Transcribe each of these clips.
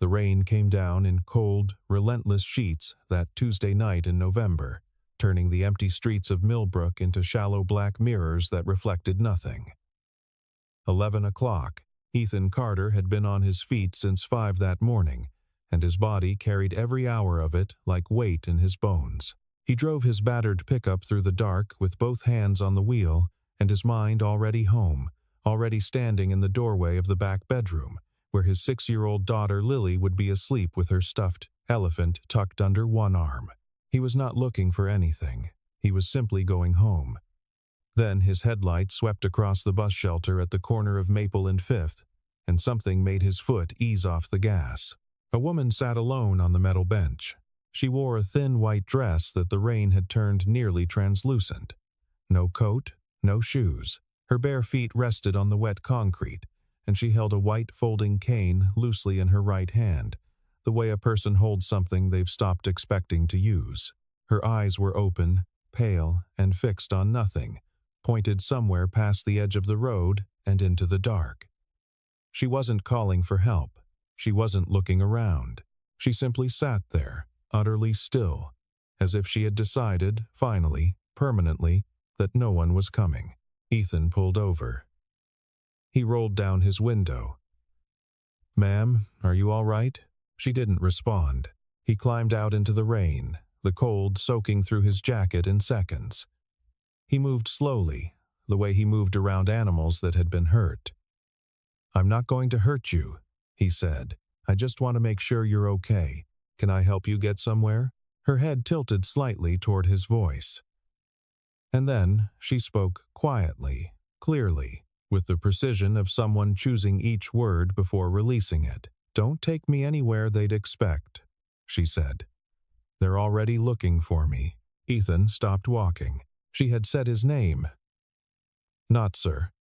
The rain came down in cold, relentless sheets that Tuesday night in November, turning the empty streets of Millbrook into shallow black mirrors that reflected nothing. 11 o'clock. Ethan Carter had been on his feet since 5 that morning, and his body carried every hour of it like weight in his bones. He drove his battered pickup through the dark with both hands on the wheel and his mind already home, already standing in the doorway of the back bedroom, where his 6-year-old daughter Lily would be asleep with her stuffed elephant tucked under one arm. He was not looking for anything. He was simply going home. Then his headlight swept across the bus shelter at the corner of Maple and Fifth, and something made his foot ease off the gas. A woman sat alone on the metal bench. She wore a thin white dress that the rain had turned nearly translucent. No coat, no shoes. Her bare feet rested on the wet concrete, and she held a white folding cane loosely in her right hand, the way a person holds something they've stopped expecting to use. Her eyes were open, pale, and fixed on nothing, pointed somewhere past the edge of the road and into the dark. She wasn't calling for help. She wasn't looking around. She simply sat there, utterly still, as if she had decided, finally, permanently, that no one was coming. Ethan pulled over. He rolled down his window. "Ma'am, are you all right?" She didn't respond. He climbed out into the rain, the cold soaking through his jacket in seconds. He moved slowly, the way he moved around animals that had been hurt. "I'm not going to hurt you," he said. "I just want to make sure you're okay. Can I help you get somewhere?" Her head tilted slightly toward his voice. And then she spoke quietly, clearly, with the precision of someone choosing each word before releasing it. "Don't take me anywhere they'd expect," she said. "They're already looking for me." Ethan stopped walking. She had said his name. Not sir.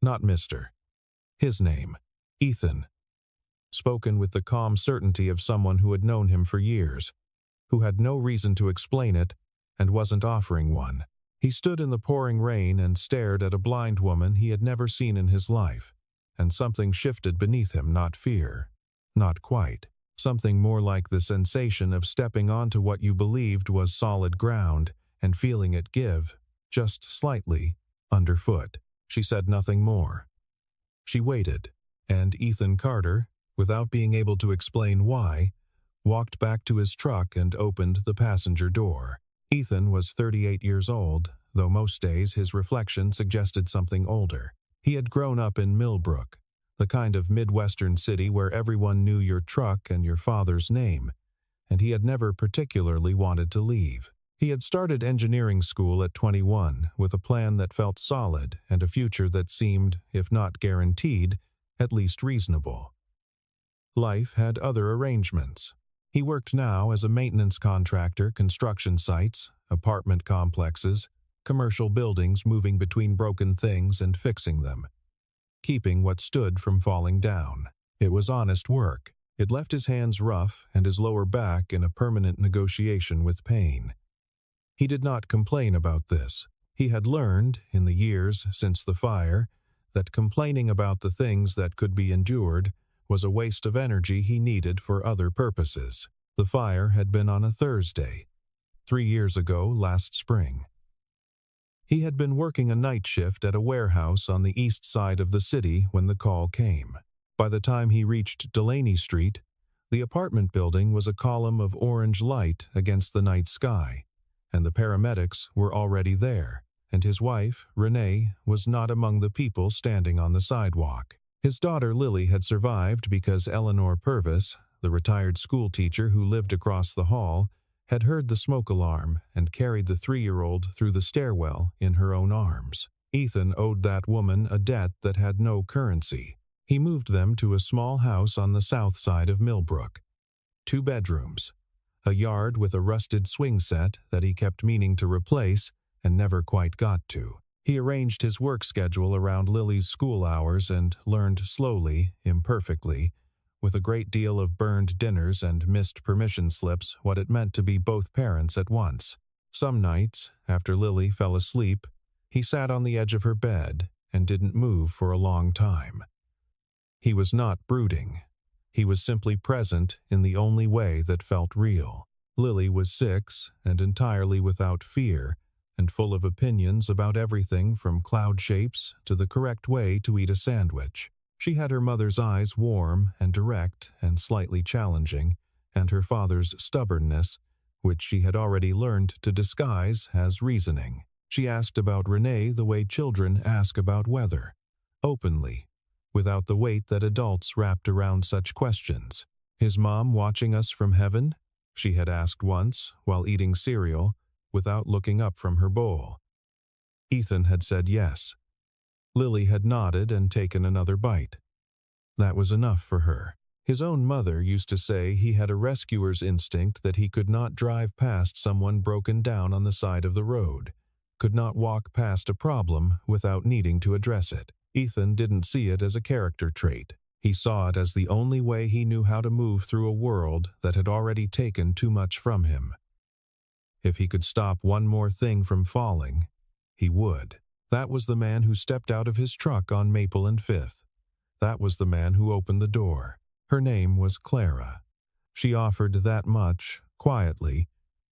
Not mister. His name. Ethan. Spoken with the calm certainty of someone who had known him for years, who had no reason to explain it and wasn't offering one. He stood in the pouring rain and stared at a blind woman he had never seen in his life, and something shifted beneath him, not fear. Not quite. Something more like the sensation of stepping onto what you believed was solid ground and feeling it give, just slightly, underfoot. She said nothing more. She waited, and Ethan Carter, without being able to explain why, walked back to his truck and opened the passenger door. Ethan was 38 years old, though most days his reflection suggested something older. He had grown up in Millbrook, the kind of Midwestern city where everyone knew your truck and your father's name, and he had never particularly wanted to leave. He had started engineering school at 21 with a plan that felt solid and a future that seemed, if not guaranteed, at least reasonable. Life had other arrangements. He worked now as a maintenance contractor, construction sites, apartment complexes, commercial buildings moving between broken things and fixing them, keeping what stood from falling down. It was honest work. It left his hands rough and his lower back in a permanent negotiation with pain. He did not complain about this. He had learned, in the years since the fire, that complaining about the things that could be endured was a waste of energy he needed for other purposes. The fire had been on a Thursday, 3 years ago last spring. He had been working a night shift at a warehouse on the east side of the city when the call came. By the time he reached Delaney Street, the apartment building was a column of orange light against the night sky, and the paramedics were already there, and his wife, Renee, was not among the people standing on the sidewalk. His daughter Lily had survived because Eleanor Purvis, the retired school teacher who lived across the hall, had heard the smoke alarm and carried the 3-year-old through the stairwell in her own arms. Ethan owed that woman a debt that had no currency. He moved them to a small house on the south side of Millbrook. 2 bedrooms, a yard with a rusted swing set that he kept meaning to replace and never quite got to. He arranged his work schedule around Lily's school hours and learned slowly, imperfectly, with a great deal of burned dinners and missed permission slips, what it meant to be both parents at once. Some nights, after Lily fell asleep, he sat on the edge of her bed and didn't move for a long time. He was not brooding. He was simply present in the only way that felt real. Lily was 6 and entirely without fear, and full of opinions about everything from cloud shapes to the correct way to eat a sandwich. She had her mother's eyes warm and direct and slightly challenging, and her father's stubbornness, which she had already learned to disguise as reasoning. She asked about Renee the way children ask about weather, openly, without the weight that adults wrapped around such questions. "Is Mom watching us from heaven?" she had asked once while eating cereal, without looking up from her bowl. Ethan had said yes. Lily had nodded and taken another bite. That was enough for her. His own mother used to say he had a rescuer's instinct, that he could not drive past someone broken down on the side of the road, could not walk past a problem without needing to address it. Ethan didn't see it as a character trait. He saw it as the only way he knew how to move through a world that had already taken too much from him. If he could stop one more thing from falling, he would. That was the man who stepped out of his truck on Maple and Fifth. That was the man who opened the door. Her name was Clara. She offered that much, quietly,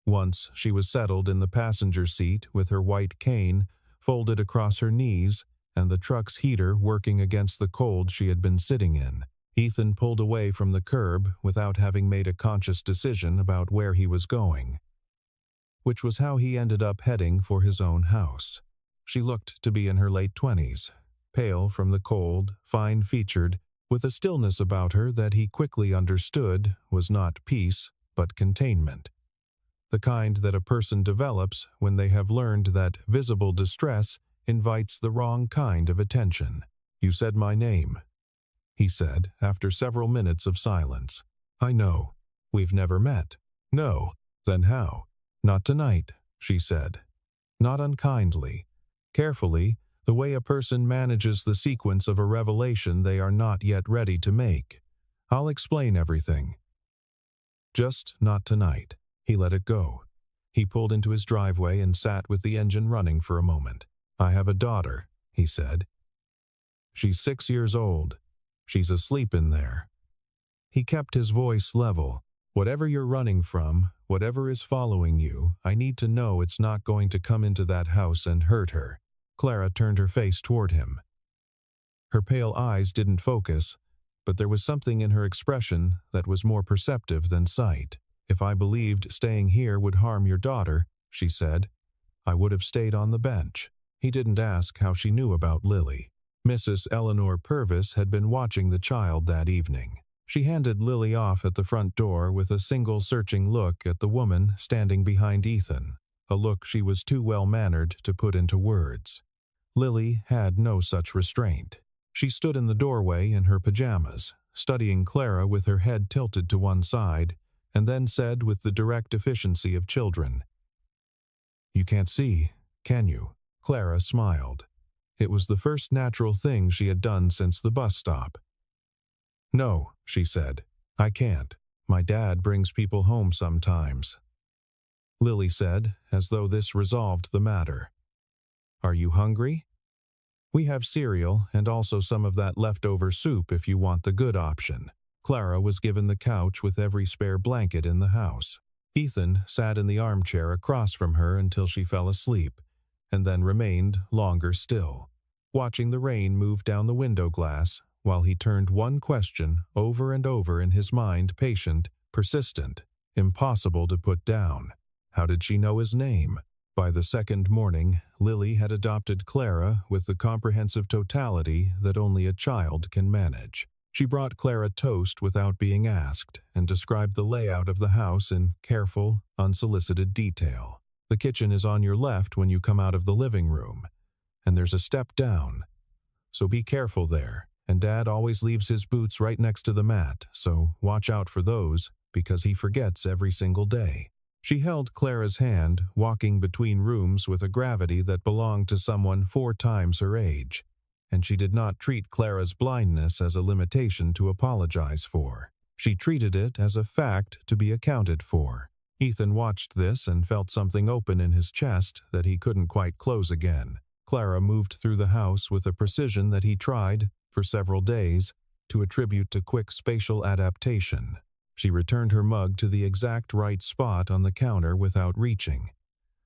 once she was settled in the passenger seat with her white cane folded across her knees and the truck's heater working against the cold she had been sitting in. Ethan pulled away from the curb without having made a conscious decision about where he was going, which was how he ended up heading for his own house. She looked to be in her late 20s, pale from the cold, fine-featured, with a stillness about her that he quickly understood was not peace but containment. The kind that a person develops when they have learned that visible distress invites the wrong kind of attention. "You said my name," he said after several minutes of silence. "I know. We've never met." "No. Then how?" "Not tonight," she said. Not unkindly. Carefully, the way a person manages the sequence of a revelation they are not yet ready to make. "I'll explain everything. Just not tonight." He let it go. He pulled into his driveway and sat with the engine running for a moment. "I have a daughter," he said. "She's 6 years old. She's asleep in there." He kept his voice level. "Whatever you're running from, whatever is following you, I need to know it's not going to come into that house and hurt her." Clara turned her face toward him. Her pale eyes didn't focus, but there was something in her expression that was more perceptive than sight. "If I believed staying here would harm your daughter," she said, "I would have stayed on the bench." He didn't ask how she knew about Lily. Mrs. Eleanor Purvis had been watching the child that evening. She handed Lily off at the front door with a single searching look at the woman standing behind Ethan, a look she was too well-mannered to put into words. Lily had no such restraint. She stood in the doorway in her pajamas, studying Clara with her head tilted to one side, and then said with the direct efficiency of children, "You can't see, can you?" Clara smiled. It was the first natural thing she had done since the bus stop. "No," she said, "I can't. My dad brings people home sometimes." Lily said, as though this resolved the matter, "Are you hungry? We have cereal and also some of that leftover soup if you want the good option." Clara was given the couch with every spare blanket in the house. Ethan sat in the armchair across from her until she fell asleep, and then remained longer still, watching the rain move down the window glass while he turned one question over and over in his mind, patient, persistent, impossible to put down. How did she know his name? By the second morning, Lily had adopted Clara with the comprehensive totality that only a child can manage. She brought Clara toast without being asked and described the layout of the house in careful, unsolicited detail. "The kitchen is on your left when you come out of the living room, and there's a step down. So be careful there, and Dad always leaves his boots right next to the mat, so watch out for those because he forgets every single day." She held Clara's hand, walking between rooms with a gravity that belonged to someone 4 times her age, and she did not treat Clara's blindness as a limitation to apologize for. She treated it as a fact to be accounted for. Ethan watched this and felt something open in his chest that he couldn't quite close again. Clara moved through the house with a precision that he tried, for several days, to attribute to quick spatial adaptation. She returned her mug to the exact right spot on the counter without reaching.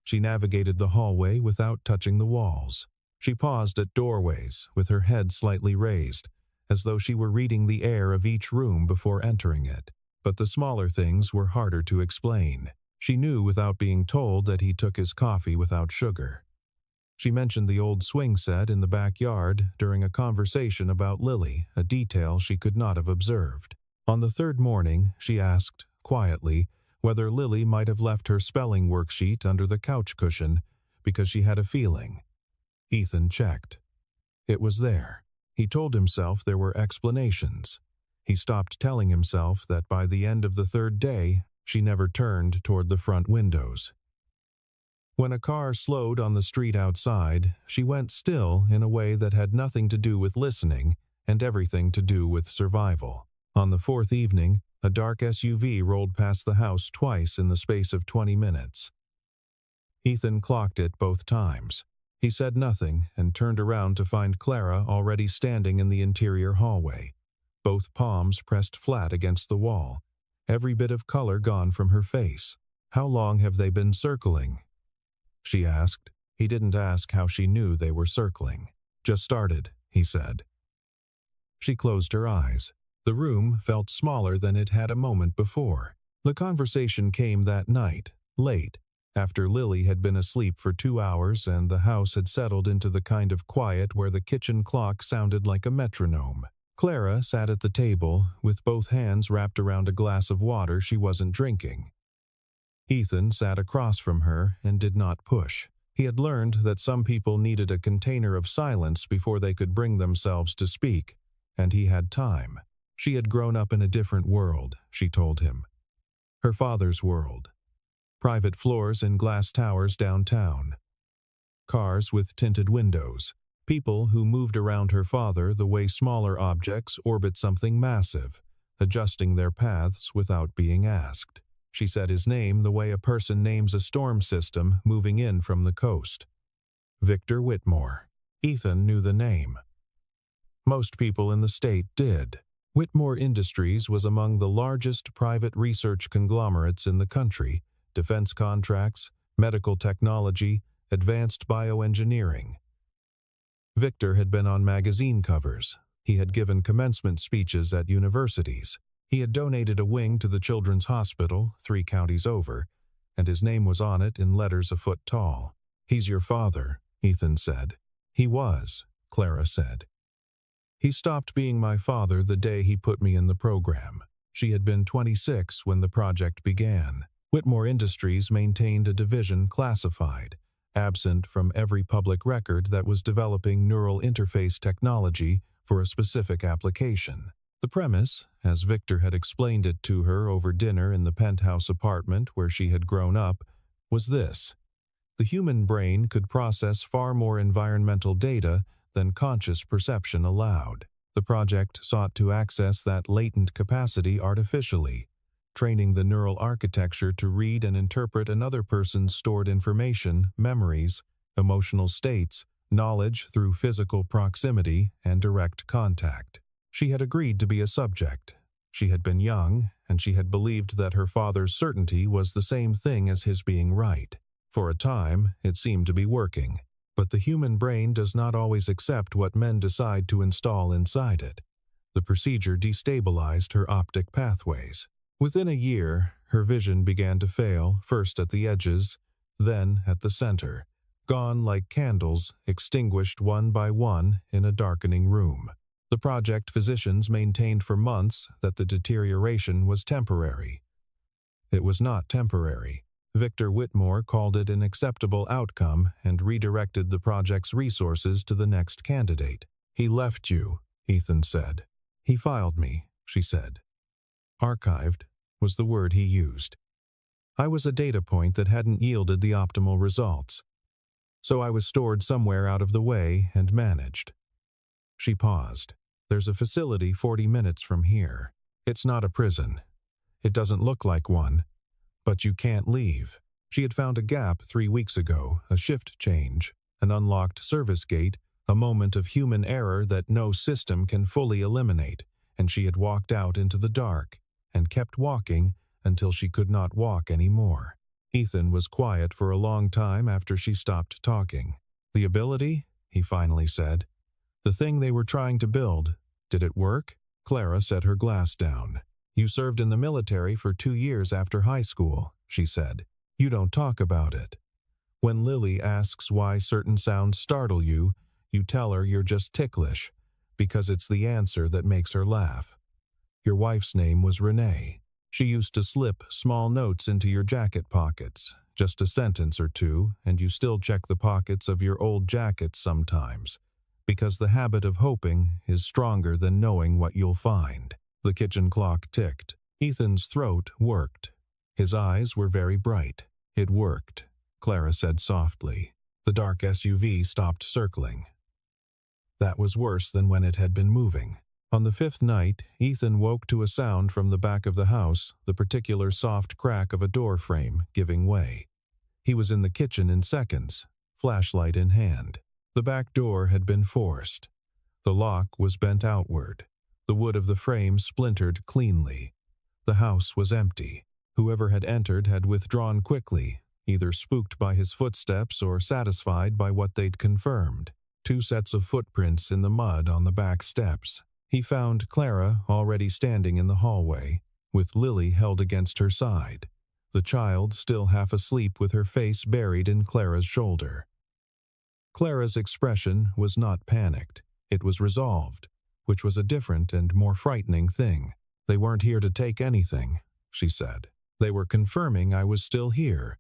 She navigated the hallway without touching the walls. She paused at doorways, with her head slightly raised, as though she were reading the air of each room before entering it. But the smaller things were harder to explain. She knew without being told that he took his coffee without sugar. She mentioned the old swing set in the backyard during a conversation about Lily, a detail she could not have observed. On the third morning, she asked, quietly, whether Lily might have left her spelling worksheet under the couch cushion because she had a feeling. Ethan checked. It was there. He told himself there were explanations. He stopped telling himself that by the end of the third day, she never turned toward the front windows. When a car slowed on the street outside, she went still in a way that had nothing to do with listening and everything to do with survival. On the fourth evening, a dark SUV rolled past the house twice in the space of 20 minutes. Ethan clocked it both times. He said nothing and turned around to find Clara already standing in the interior hallway, both palms pressed flat against the wall, every bit of color gone from her face. "How long have they been circling?" she asked. He didn't ask how she knew they were circling. "Just started," he said. She closed her eyes. The room felt smaller than it had a moment before. The conversation came that night, late, after Lily had been asleep for 2 hours and the house had settled into the kind of quiet where the kitchen clock sounded like a metronome. Clara sat at the table, with both hands wrapped around a glass of water she wasn't drinking. Ethan sat across from her and did not push. He had learned that some people needed a container of silence before they could bring themselves to speak, and he had time. She had grown up in a different world, she told him. Her father's world. Private floors in glass towers downtown. Cars with tinted windows. People who moved around her father the way smaller objects orbit something massive, adjusting their paths without being asked. She said his name the way a person names a storm system moving in from the coast. Victor Whitmore. Ethan knew the name. Most people in the state did. Whitmore Industries was among the largest private research conglomerates in the country. Defense contracts, medical technology, advanced bioengineering. Victor had been on magazine covers. He had given commencement speeches at universities. He had donated a wing to the Children's Hospital, 3 counties over, and his name was on it in letters a foot tall. "He's your father," Ethan said. "He was," Clara said. "He stopped being my father the day he put me in the program." She had been 26 when the project began. Whitmore Industries maintained a division classified, absent from every public record that was developing neural interface technology for a specific application. The premise, as Victor had explained it to her over dinner in the penthouse apartment where she had grown up, was this: the human brain could process far more environmental data than conscious perception allowed. The project sought to access that latent capacity artificially, training the neural architecture to read and interpret another person's stored information, memories, emotional states, knowledge through physical proximity and direct contact. She had agreed to be a subject. She had been young, and she had believed that her father's certainty was the same thing as his being right. For a time, it seemed to be working. But the human brain does not always accept what men decide to install inside it. The procedure destabilized her optic pathways. Within a year, her vision began to fail, first at the edges, then at the center, gone like candles extinguished one by one in a darkening room. The project physicians maintained for months that the deterioration was temporary. It was not temporary. Victor Whitmore called it an acceptable outcome and redirected the project's resources to the next candidate. "He left you," Ethan said. "He filed me," she said. "Archived" was the word he used. "I was a data point that hadn't yielded the optimal results. So I was stored somewhere out of the way and managed." She paused. "There's a facility 40 minutes from here. It's not a prison. It doesn't look like one. But you can't leave." She had found a gap 3 weeks ago, a shift change, an unlocked service gate, a moment of human error that no system can fully eliminate, and she had walked out into the dark, and kept walking until she could not walk any more. Ethan was quiet for a long time after she stopped talking. "The ability?" he finally said. "The thing they were trying to build. Did it work?" Clara set her glass down. "You served in the military for 2 years after high school," she said. "You don't talk about it. When Lily asks why certain sounds startle you, you tell her you're just ticklish, because it's the answer that makes her laugh. Your wife's name was Renee. She used to slip small notes into your jacket pockets, just a sentence or two, and you still check the pockets of your old jackets sometimes, because the habit of hoping is stronger than knowing what you'll find." The kitchen clock ticked. Ethan's throat worked. His eyes were very bright. "It worked," Clara said softly. The dark SUV stopped circling. That was worse than when it had been moving. On the 5th night, Ethan woke to a sound from the back of the house, the particular soft crack of a door frame giving way. He was in the kitchen in seconds, flashlight in hand. The back door had been forced. The lock was bent outward. The wood of the frame splintered cleanly. The house was empty. Whoever had entered had withdrawn quickly, either spooked by his footsteps or satisfied by what they'd confirmed. 2 sets of footprints in the mud on the back steps. He found Clara already standing in the hallway, with Lily held against her side, the child still half asleep with her face buried in Clara's shoulder. Clara's expression was not panicked. It was resolved, which was a different and more frightening thing. "They weren't here to take anything," she said. "They were confirming I was still here,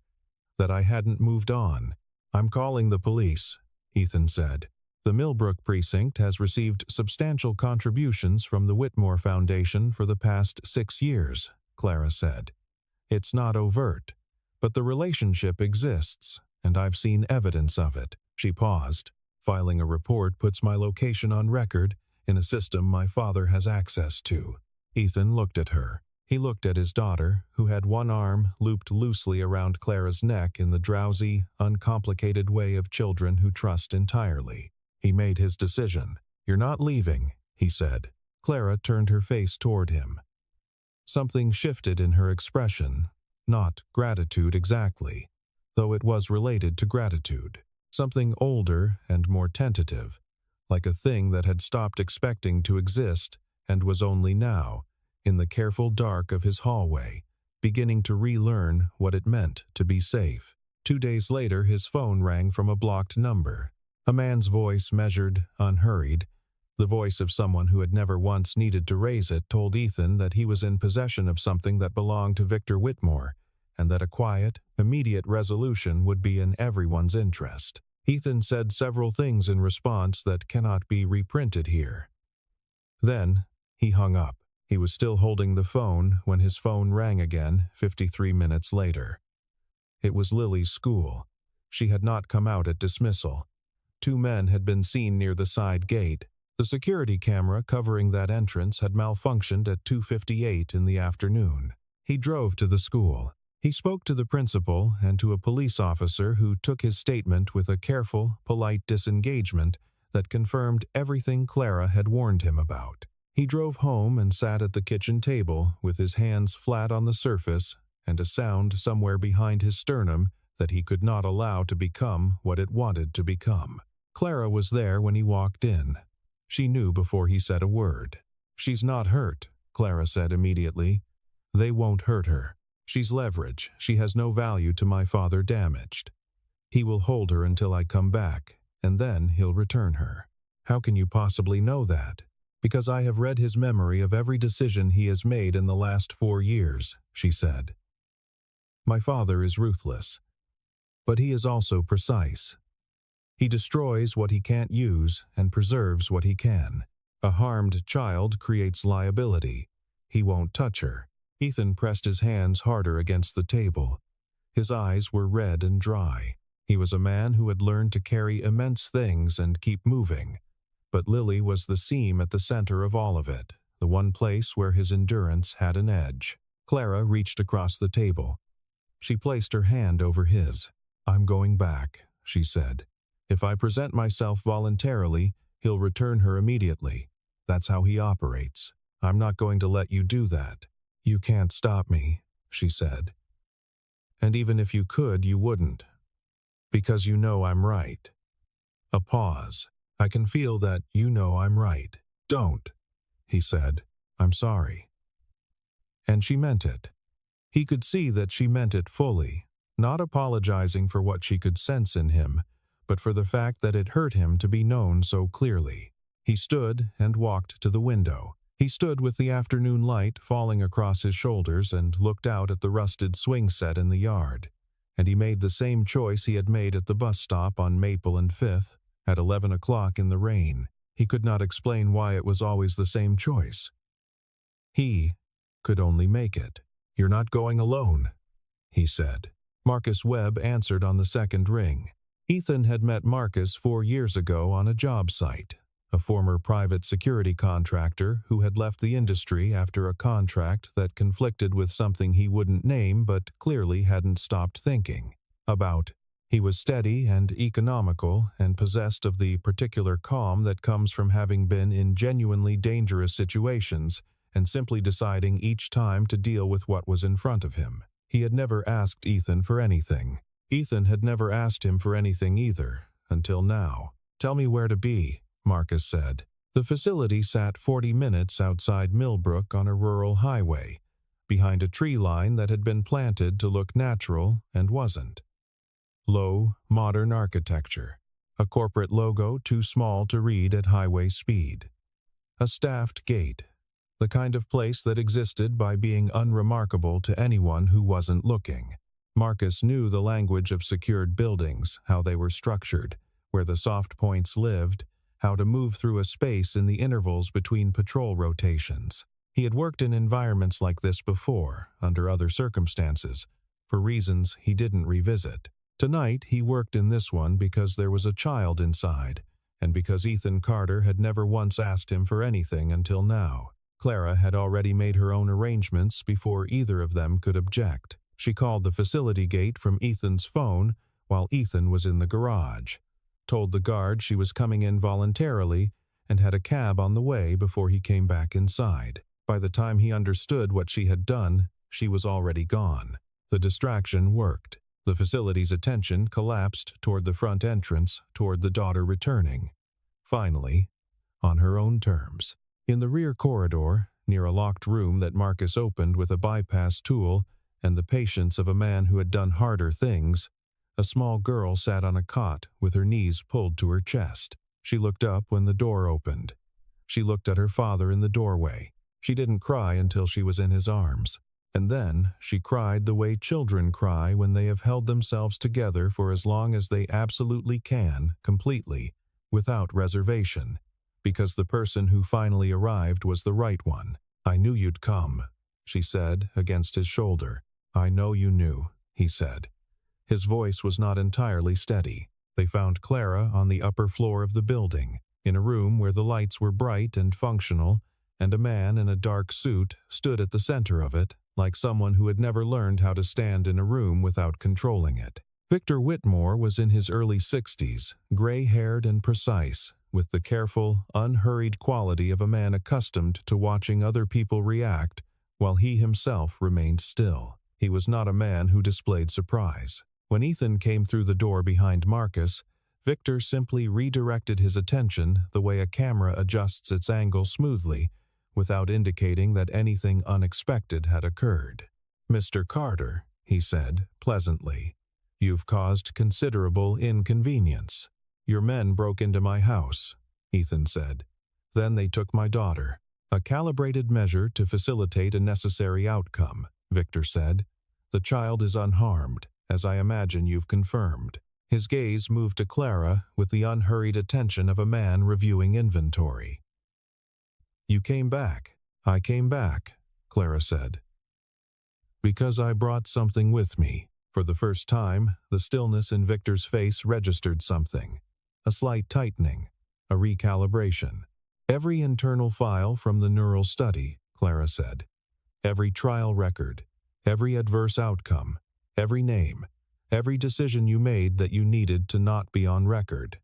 that I hadn't moved on." "I'm calling the police," Ethan said. "The Millbrook precinct has received substantial contributions from the Whitmore Foundation for the past 6 years, Clara said. "It's not overt, but the relationship exists, and I've seen evidence of it." She paused. "Filing a report puts my location on record in a system my father has access to." Ethan looked at her. He looked at his daughter, who had one arm looped loosely around Clara's neck in the drowsy, uncomplicated way of children who trust entirely. He made his decision. "You're not leaving," he said. Clara turned her face toward him. Something shifted in her expression, not gratitude exactly, though it was related to gratitude. Something older and more tentative, like a thing that had stopped expecting to exist and was only now, in the careful dark of his hallway, beginning to relearn what it meant to be safe. 2 days later, his phone rang from a blocked number. A man's voice, measured, unhurried, the voice of someone who had never once needed to raise it, told Ethan that he was in possession of something that belonged to Victor Whitmore, and that a quiet, immediate resolution would be in everyone's interest. Ethan said several things in response that cannot be reprinted here. Then, he hung up. He was still holding the phone when his phone rang again 53 minutes later. It was Lily's school. She had not come out at dismissal. 2 men had been seen near the side gate. The security camera covering that entrance had malfunctioned at 2:58 in the afternoon. He drove to the school. He spoke to the principal and to a police officer who took his statement with a careful, polite disengagement that confirmed everything Clara had warned him about. He drove home and sat at the kitchen table with his hands flat on the surface and a sound somewhere behind his sternum that he could not allow to become what it wanted to become. Clara was there when he walked in. She knew before he said a word. "She's not hurt," Clara said immediately. "They won't hurt her. She's leverage. She has no value to my father damaged. He will hold her until I come back, and then he'll return her." "How can you possibly know that?" "Because I have read his memory of every decision he has made in the last 4 years, she said. "My father is ruthless, but he is also precise. He destroys what he can't use and preserves what he can. A harmed child creates liability. He won't touch her." Ethan pressed his hands harder against the table. His eyes were red and dry. He was a man who had learned to carry immense things and keep moving. But Lily was the seam at the center of all of it, the one place where his endurance had an edge. Clara reached across the table. She placed her hand over his. "I'm going back," she said. "If I present myself voluntarily, he'll return her immediately. That's how he operates. I'm not going to let you do that. You can't stop me, she said. And even if you could, you wouldn't. Because you know I'm right. A pause. I can feel that you know I'm right. Don't, he said. I'm sorry. And she meant it. He could see that she meant it fully, not apologizing for what she could sense in him, but for the fact that it hurt him to be known so clearly. He stood and walked to the window. He stood with the afternoon light falling across his shoulders and looked out at the rusted swing set in the yard. And he made the same choice he had made at the bus stop on Maple and 5th, at 11 o'clock in the rain. He could not explain why it was always the same choice. He could only make it. You're not going alone, he said. Marcus Webb answered on the second ring. Ethan had met Marcus 4 years ago on a job site, a former private security contractor who had left the industry after a contract that conflicted with something he wouldn't name but clearly hadn't stopped thinking about. He was steady and economical and possessed of the particular calm that comes from having been in genuinely dangerous situations and simply deciding each time to deal with what was in front of him. He had never asked Ethan for anything. Ethan had never asked him for anything either, until now. Tell me where to be, Marcus said. The facility sat 40 minutes outside Millbrook on a rural highway, behind a tree line that had been planted to look natural and wasn't. Low, modern architecture. A corporate logo too small to read at highway speed. A staffed gate. The kind of place that existed by being unremarkable to anyone who wasn't looking. Marcus knew the language of secured buildings, how they were structured, where the soft points lived, how to move through a space in the intervals between patrol rotations. He had worked in environments like this before, under other circumstances, for reasons he didn't revisit. Tonight he worked in this one because there was a child inside, and because Ethan Carter had never once asked him for anything until now. Clara had already made her own arrangements before either of them could object. She called the facility gate from Ethan's phone while Ethan was in the garage, told the guard she was coming in voluntarily, and had a cab on the way before he came back inside. By the time he understood what she had done, she was already gone. The distraction worked. The facility's attention collapsed toward the front entrance, toward the daughter returning. Finally, on her own terms. In the rear corridor, near a locked room that Marcus opened with a bypass tool and the patience of a man who had done harder things, a small girl sat on a cot with her knees pulled to her chest. She looked up when the door opened. She looked at her father in the doorway. She didn't cry until she was in his arms. And then she cried the way children cry when they have held themselves together for as long as they absolutely can, completely, without reservation. Because the person who finally arrived was the right one. I knew you'd come, she said against his shoulder. I know you knew, he said. His voice was not entirely steady. They found Clara on the upper floor of the building, in a room where the lights were bright and functional, and a man in a dark suit stood at the center of it, like someone who had never learned how to stand in a room without controlling it. Victor Whitmore was in his early 60s, gray-haired and precise, with the careful, unhurried quality of a man accustomed to watching other people react while he himself remained still. He was not a man who displayed surprise. When Ethan came through the door behind Marcus, Victor simply redirected his attention the way a camera adjusts its angle smoothly, without indicating that anything unexpected had occurred. Mr. Carter, he said, pleasantly, you've caused considerable inconvenience. Your men broke into my house, Ethan said. Then they took my daughter. A calibrated measure to facilitate a necessary outcome, Victor said. The child is unharmed, as I imagine you've confirmed. His gaze moved to Clara with the unhurried attention of a man reviewing inventory. You came back. I came back, Clara said. Because I brought something with me. For the first time, the stillness in Victor's face registered something. A slight tightening, a recalibration. Every internal file from the neural study, Clara said. Every trial record, every adverse outcome, every name, every decision you made that you needed to not be on record.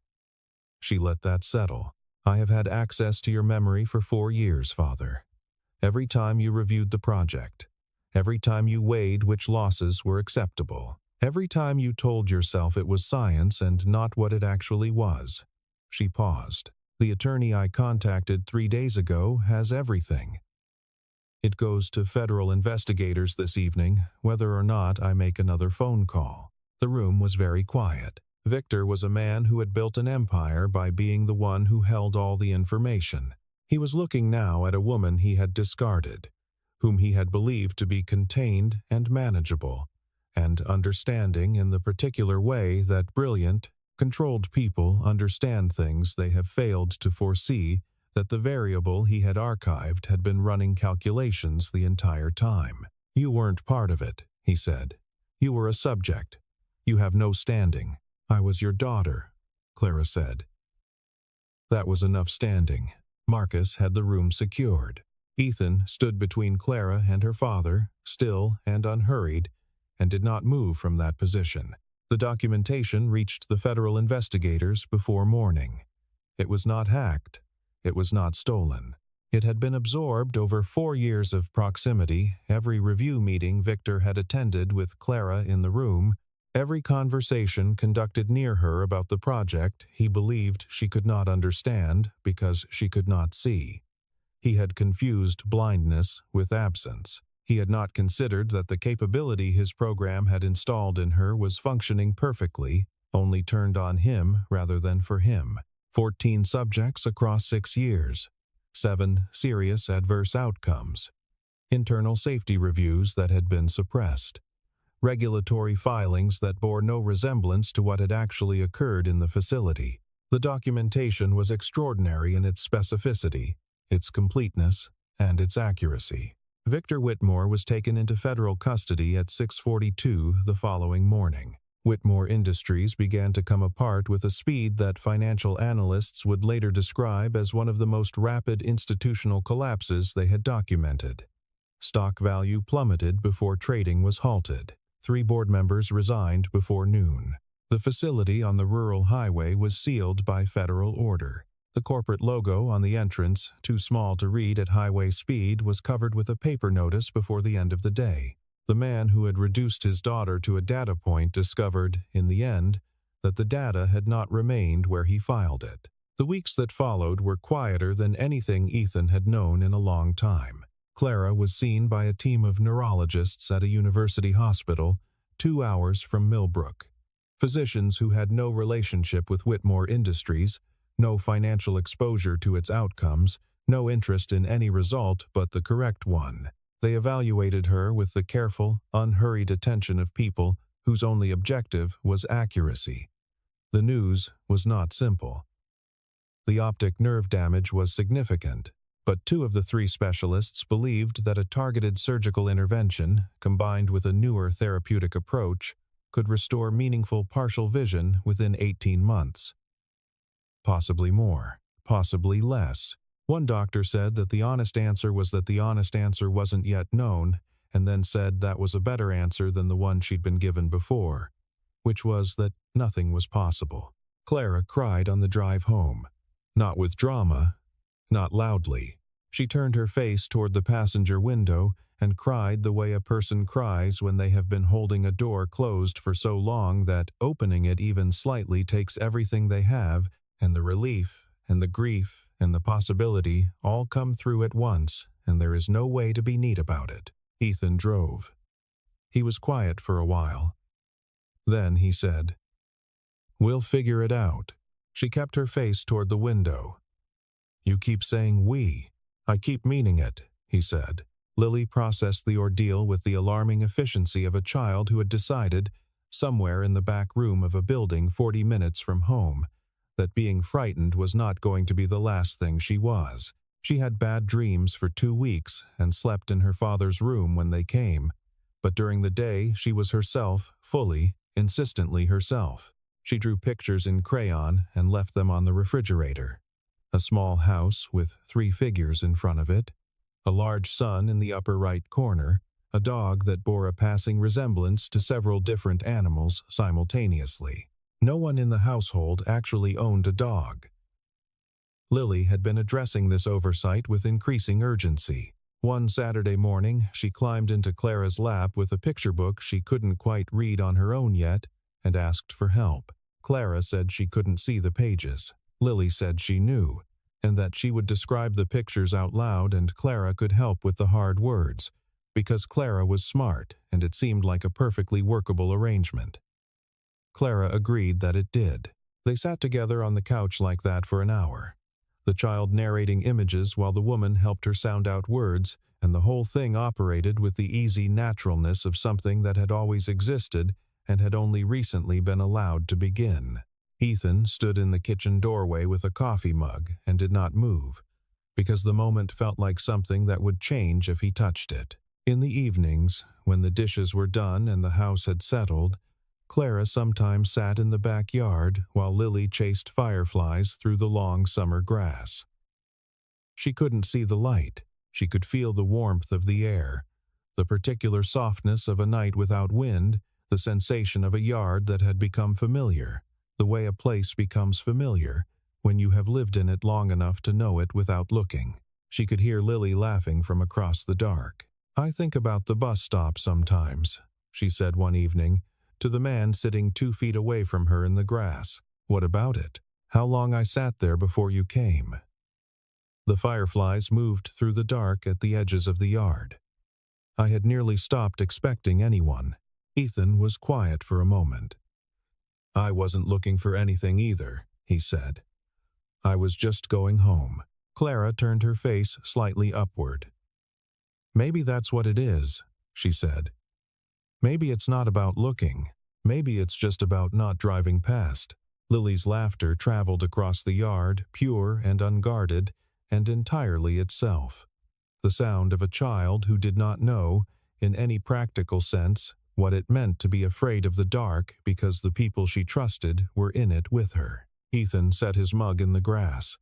She let that settle. I have had access to your memory for 4 years, Father. Every time you reviewed the project. Every time you weighed which losses were acceptable. Every time you told yourself it was science and not what it actually was. She paused. The attorney I contacted 3 days ago has everything. It goes to federal investigators this evening, whether or not I make another phone call. The room was very quiet. Victor was a man who had built an empire by being the one who held all the information. He was looking now at a woman he had discarded, whom he had believed to be contained and manageable, and understanding in the particular way that brilliant, controlled people understand things they have failed to foresee, that the variable he had archived had been running calculations the entire time. "You weren't part of it," he said. "You were a subject. You have no standing." "I was your daughter," Clara said. That was enough standing. Marcus had the room secured. Ethan stood between Clara and her father, still and unhurried, and did not move from that position. The documentation reached the federal investigators before morning. It was not hacked. It was not stolen. It had been absorbed over 4 years of proximity, every review meeting Victor had attended with Clara in the room, every conversation conducted near her about the project he believed she could not understand because she could not see. He had confused blindness with absence. He had not considered that the capability his program had installed in her was functioning perfectly, only turned on him rather than for him. 14 subjects across 6 years. 7 serious adverse outcomes. Internal safety reviews that had been suppressed. Regulatory filings that bore no resemblance to what had actually occurred in the facility. The documentation was extraordinary in its specificity, its completeness, and its accuracy. Victor Whitmore was taken into federal custody at 6:42 the following morning. Whitmore Industries began to come apart with a speed that financial analysts would later describe as one of the most rapid institutional collapses they had documented. Stock value plummeted before trading was halted. 3 board members resigned before noon. The facility on the rural highway was sealed by federal order. The corporate logo on the entrance, too small to read at highway speed, was covered with a paper notice before the end of the day. The man who had reduced his daughter to a data point discovered, in the end, that the data had not remained where he filed it. The weeks that followed were quieter than anything Ethan had known in a long time. Clara was seen by a team of neurologists at a university hospital 2 hours from Millbrook. Physicians who had no relationship with Whitmore Industries, no financial exposure to its outcomes, no interest in any result but the correct one. They evaluated her with the careful, unhurried attention of people whose only objective was accuracy. The news was not simple. The optic nerve damage was significant, but 2 of the 3 specialists believed that a targeted surgical intervention, combined with a newer therapeutic approach, could restore meaningful partial vision within 18 months. Possibly more, possibly less. One doctor said that the honest answer was that the honest answer wasn't yet known, and then said that was a better answer than the one she'd been given before, which was that nothing was possible. Clara cried on the drive home. Not with drama, not loudly. She turned her face toward the passenger window and cried the way a person cries when they have been holding a door closed for so long that opening it even slightly takes everything they have, and the relief and the grief and the possibility all come through at once, and there is no way to be neat about it. Ethan drove. He was quiet for a while. Then he said, "We'll figure it out." She kept her face toward the window. "You keep saying we." "I keep meaning it," he said. Lily processed the ordeal with the alarming efficiency of a child who had decided, somewhere in the back room of a building 40 minutes from home, that being frightened was not going to be the last thing she was. She had bad dreams for 2 weeks and slept in her father's room when they came, but during the day she was herself, fully, insistently herself. She drew pictures in crayon and left them on the refrigerator. A small house with 3 figures in front of it, a large sun in the upper right corner, a dog that bore a passing resemblance to several different animals simultaneously. No one in the household actually owned a dog. Lily had been addressing this oversight with increasing urgency. One Saturday morning, she climbed into Clara's lap with a picture book she couldn't quite read on her own yet and asked for help. Clara said she couldn't see the pages. Lily said she knew, and that she would describe the pictures out loud and Clara could help with the hard words, because Clara was smart and it seemed like a perfectly workable arrangement. Clara agreed that it did. They sat together on the couch like that for an hour, the child narrating images while the woman helped her sound out words, and the whole thing operated with the easy naturalness of something that had always existed and had only recently been allowed to begin. Ethan stood in the kitchen doorway with a coffee mug and did not move, because the moment felt like something that would change if he touched it. In the evenings, when the dishes were done and the house had settled, Clara sometimes sat in the backyard while Lily chased fireflies through the long summer grass. She couldn't see the light. She could feel the warmth of the air, the particular softness of a night without wind, the sensation of a yard that had become familiar, the way a place becomes familiar when you have lived in it long enough to know it without looking. She could hear Lily laughing from across the dark. "I think about the bus stop sometimes," she said one evening, to the man sitting 2 feet away from her in the grass. "What about it? How long I sat there before you came." The fireflies moved through the dark at the edges of the yard. I had nearly stopped expecting anyone. Ethan was quiet for a moment. "I wasn't looking for anything either," he said. "I was just going home." Clara turned her face slightly upward. "Maybe that's what it is," she said. "Maybe it's not about looking. Maybe it's just about not driving past." Lily's laughter traveled across the yard, pure and unguarded, and entirely itself. The sound of a child who did not know, in any practical sense, what it meant to be afraid of the dark because the people she trusted were in it with her. Ethan set his mug in the grass.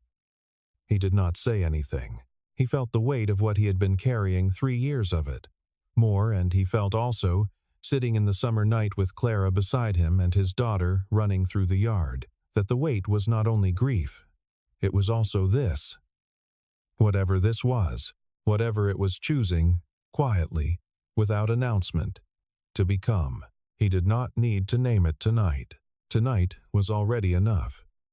He did not say anything. He felt the weight of what he had been carrying 3 years of it. More, and he felt also, sitting in the summer night with Clara beside him and his daughter running through the yard, that the weight was not only grief, it was also this. Whatever this was, whatever it was choosing, quietly, without announcement, to become. He did not need to name it tonight. Tonight was already enough.